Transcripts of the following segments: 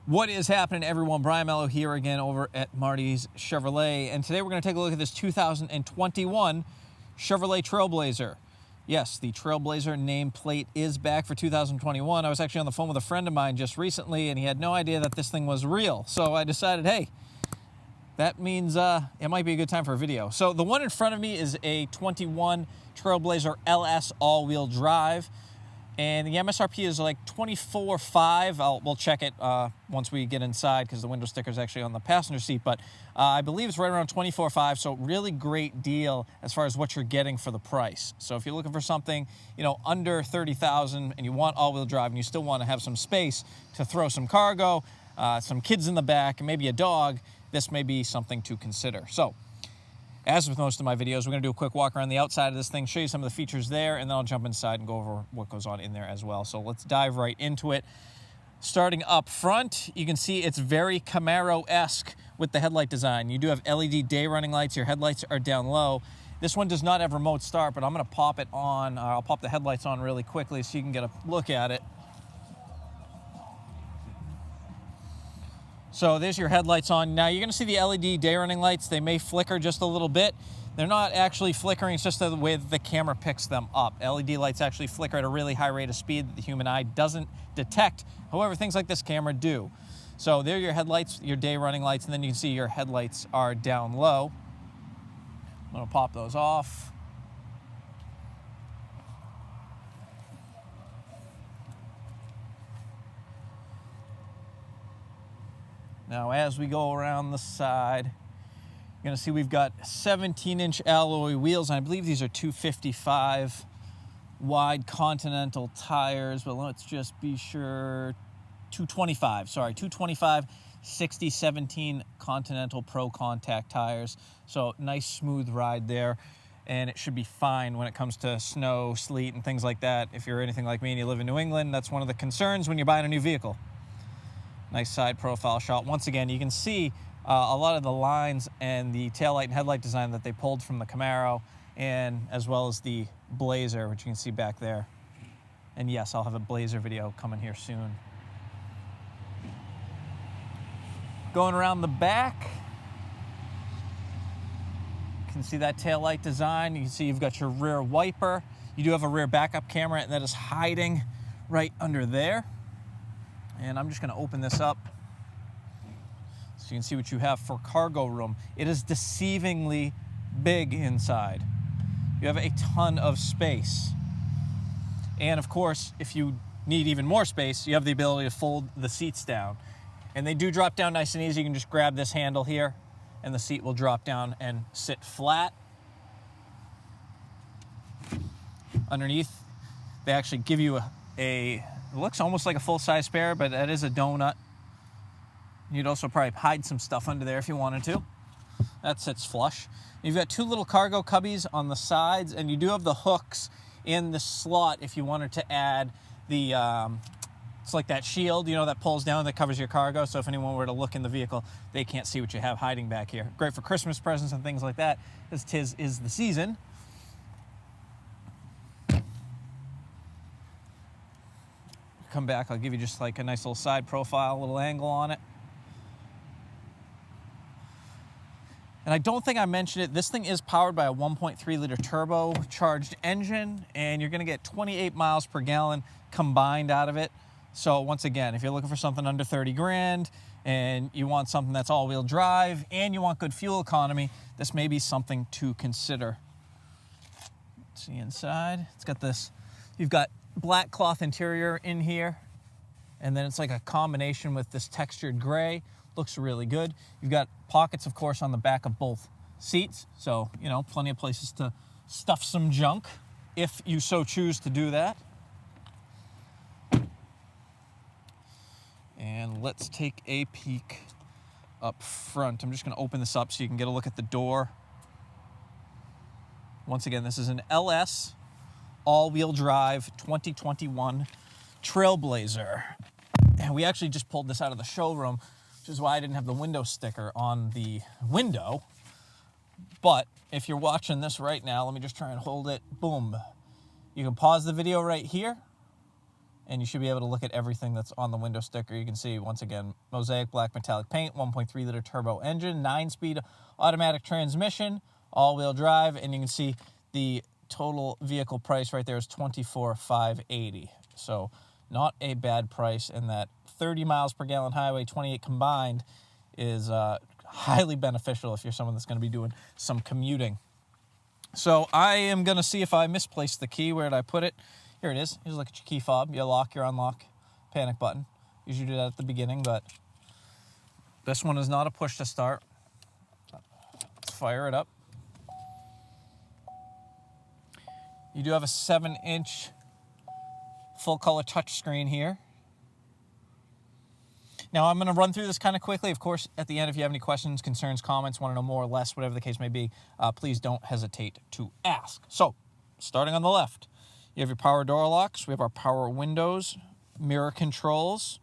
What is happening, everyone? Brian Mello here again over at Marty's Chevrolet, and today we're going to take a look at this 2021 Chevrolet Trailblazer. Yes, the Trailblazer nameplate is back for 2021. I was actually on the phone with a friend of mine just recently, and he had no idea that this thing was real. So I decided, hey, that means it might be a good time for a video. So the one in front of me is a 21 Trailblazer LS all-wheel drive. And the MSRP is like $24,500. We'll check it once we get inside because the window sticker is actually on the passenger seat. But I believe it's right around $24,500. So really great deal as far as what you're getting for the price. So if you're looking for something, you know, under $30,000 and you want all-wheel drive and you still want to have some space to throw some cargo, some kids in the back, and maybe a dog, this may be something to consider. So, as with most of my videos, we're going to do a quick walk around the outside of this thing, show you some of the features there, and then I'll jump inside and go over what goes on in there as well. So let's dive right into it. Starting up front, you can see it's very Camaro-esque with the headlight design. You do have LED day running lights. Your headlights are down low. This one does not have remote start, but I'm going to pop it on. I'll pop the headlights on really quickly so you can get a look at it. So there's your headlights on. Now you're going to see the LED day running lights. They may flicker just a little bit. They're not actually flickering, it's just the way that the camera picks them up. LED lights actually flicker at a really high rate of speed that the human eye doesn't detect. However, things like this camera do. So there are your headlights, your day running lights, and then you can see your headlights are down low. I'm going to pop those off. Now, as we go around the side, you're going to see we've got 17-inch alloy wheels, and I believe these are 255 wide Continental tires, but let's just be sure, 225, 60/17 Continental Pro Contact tires. So nice smooth ride there, and it should be fine when it comes to snow, sleet, and things like that. If you're anything like me and you live in New England, that's one of the concerns when you're buying a new vehicle. Nice side profile shot. Once again, you can see a lot of the lines and the taillight and headlight design that they pulled from the Camaro, and as well as the Blazer, which you can see back there. And yes, I'll have a Blazer video coming here soon. Going around the back, you can see that taillight design. You can see you've got your rear wiper. You do have a rear backup camera that is hiding right under there. And I'm just going to open this up so you can see what you have for cargo room. It is deceivingly big inside. You have a ton of space. And of course, if you need even more space, you have the ability to fold the seats down. And they do drop down nice and easy. You can just grab this handle here and the seat will drop down and sit flat. Underneath, they actually give you it looks almost like a full-size spare, but that is a donut. You'd also probably hide some stuff under there if you wanted to. That sits flush. You've got two little cargo cubbies on the sides, and you do have the hooks in the slot if you wanted to add the, it's like that shield, you know, that pulls down that covers your cargo. So if anyone were to look in the vehicle, they can't see what you have hiding back here. Great for Christmas presents and things like that, as 'tis is the season. Come back, I'll give you just like a nice little side profile, a little angle on it. And I don't think I mentioned it, this thing is powered by a 1.3 liter turbocharged engine, and you're gonna get 28 miles per gallon combined out of it. So once again, if you're looking for something under 30 grand and you want something that's all-wheel drive and you want good fuel economy, this may be something to consider. Let's see inside, it's got this, you've got black cloth interior in here, and then it's like a combination with this textured gray. Looks really good. You've got pockets, of course, on the back of both seats, so you know, plenty of places to stuff some junk if you so choose to do that. And let's take a peek up front. I'm just going to open this up so you can get a look at the door. Once again, this is an LS all-wheel drive 2021 Trailblazer. And we actually just pulled this out of the showroom, which is why I didn't have the window sticker on the window. But if you're watching this right now, let me just try and hold it. Boom. You can pause the video right here, and you should be able to look at everything that's on the window sticker. You can see, once again, mosaic black metallic paint, 1.3 liter turbo engine, 9-speed automatic transmission, all-wheel drive, and you can see the total vehicle price right there is $24,580. So not a bad price, and that 30 miles per gallon highway, 28 combined, is highly beneficial if you're someone that's going to be doing some commuting. So I am going to see if I misplaced the key. Where did I put it? Here it is. Here's a look at your key fob, your lock, your unlock, panic button. Usually do that at the beginning, but this one is not a push to start. Let's fire it up. You do have a 7-inch full-color touchscreen here. Now, I'm going to run through this kind of quickly. Of course, at the end, if you have any questions, concerns, comments, want to know more or less, whatever the case may be, please don't hesitate to ask. So, starting on the left, you have your power door locks. We have our power windows, mirror controls.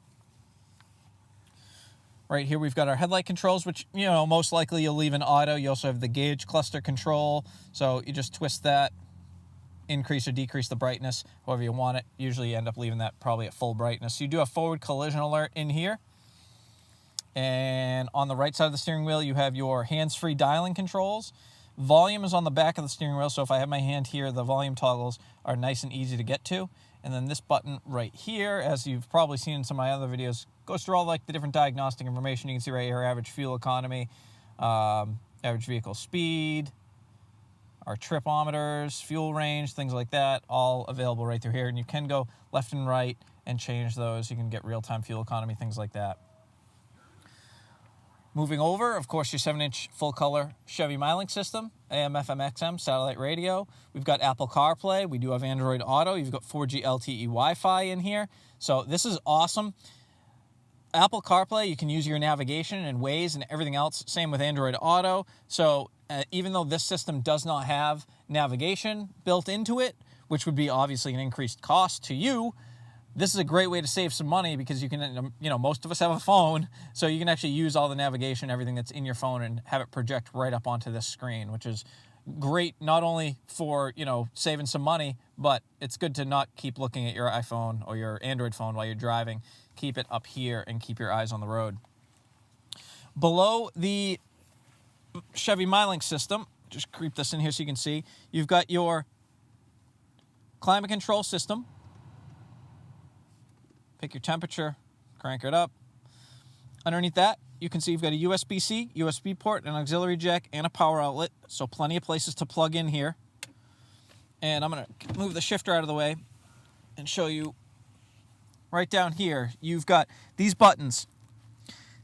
Right here, we've got our headlight controls, which, you know, most likely you'll leave in auto. You also have the gauge cluster control. So you just twist that, increase or decrease the brightness, however you want it. Usually you end up leaving that probably at full brightness. So you do have forward collision alert in here. And on the right side of the steering wheel, you have your hands-free dialing controls. Volume is on the back of the steering wheel, so if I have my hand here, the volume toggles are nice and easy to get to. And then this button right here, as you've probably seen in some of my other videos, goes through all like the different diagnostic information. You can see right here, average fuel economy, average vehicle speed, our tripometers, fuel range, things like that, all available right through here. And you can go left and right and change those. You can get real-time fuel economy, things like that. Moving over, of course, your 7-inch full-color Chevy Mylink system, AM, FM, XM, satellite radio. We've got Apple CarPlay. We do have Android Auto. You've got 4G LTE Wi-Fi in here. So this is awesome. Apple CarPlay, you can use your navigation and Waze and everything else. Same with Android Auto. So even though this system does not have navigation built into it, which would be obviously an increased cost to you, this is a great way to save some money because you can, you know, most of us have a phone, so you can actually use all the navigation, everything that's in your phone, and have it project right up onto this screen, which is great not only for, you know, saving some money, but it's good to not keep looking at your iPhone or your Android phone while you're driving. Keep it up here and keep your eyes on the road. Below the Chevy Mylink system, just creep this in here so you can see, you've got your climate control system. Pick your temperature, crank it up. Underneath that, you can see you've got a USB-C, USB port, an auxiliary jack, and a power outlet. So plenty of places to plug in here. And I'm going to move the shifter out of the way and show you right down here. You've got these buttons.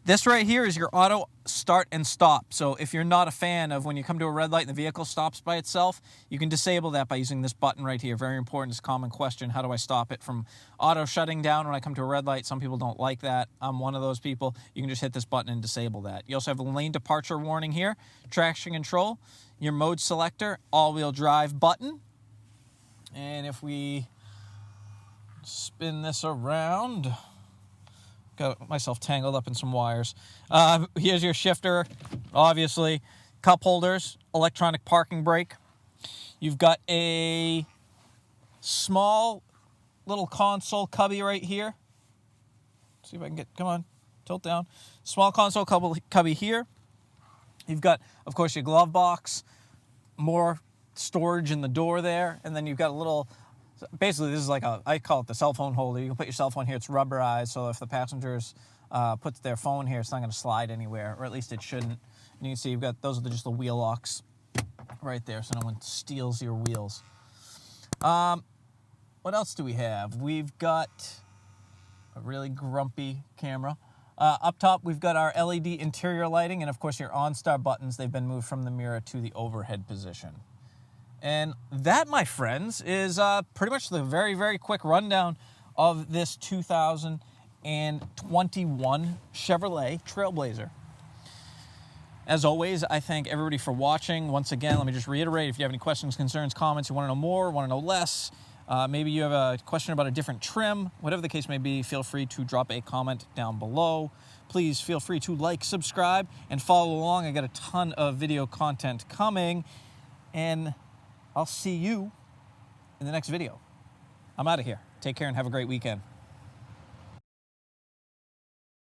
This right here is your auto start and stop. So if you're not a fan of when you come to a red light and the vehicle stops by itself, you can disable that by using this button right here. Very important. It's a common question. How do I stop it from auto shutting down when I come to a red light? Some people don't like that. I'm one of those people. You can just hit this button and disable that. You also have the lane departure warning here, traction control, your mode selector, all-wheel drive button. And if we spin this around, got myself tangled up in some wires. Here's your shifter, obviously. Cup holders, electronic parking brake. You've got a small little console cubby right here. See if I can get, come on, tilt down. Small console cubby here. You've got, of course, your glove box, more storage in the door there, and then you've got a little, basically this is like a, I call it the cell phone holder. You can put your cell phone here, it's rubberized, so if the passengers puts their phone here, it's not going to slide anywhere, or at least it shouldn't. And you can see you've got, those are just the wheel locks right there, so no one steals your wheels. What else do we have? We've got a really grumpy camera. Up top, we've got our LED interior lighting, and of course your OnStar buttons. They've been moved from the mirror to the overhead position. And that, my friends, is pretty much the very, very quick rundown of this 2021 Chevrolet Trailblazer. As always, I thank everybody for watching. Once again, let me just reiterate, if you have any questions, concerns, comments, you want to know more, want to know less, maybe you have a question about a different trim, whatever the case may be, feel free to drop a comment down below. Please feel free to like, subscribe, and follow along. I got a ton of video content coming, and I'll see you in the next video. I'm out of here. Take care and have a great weekend.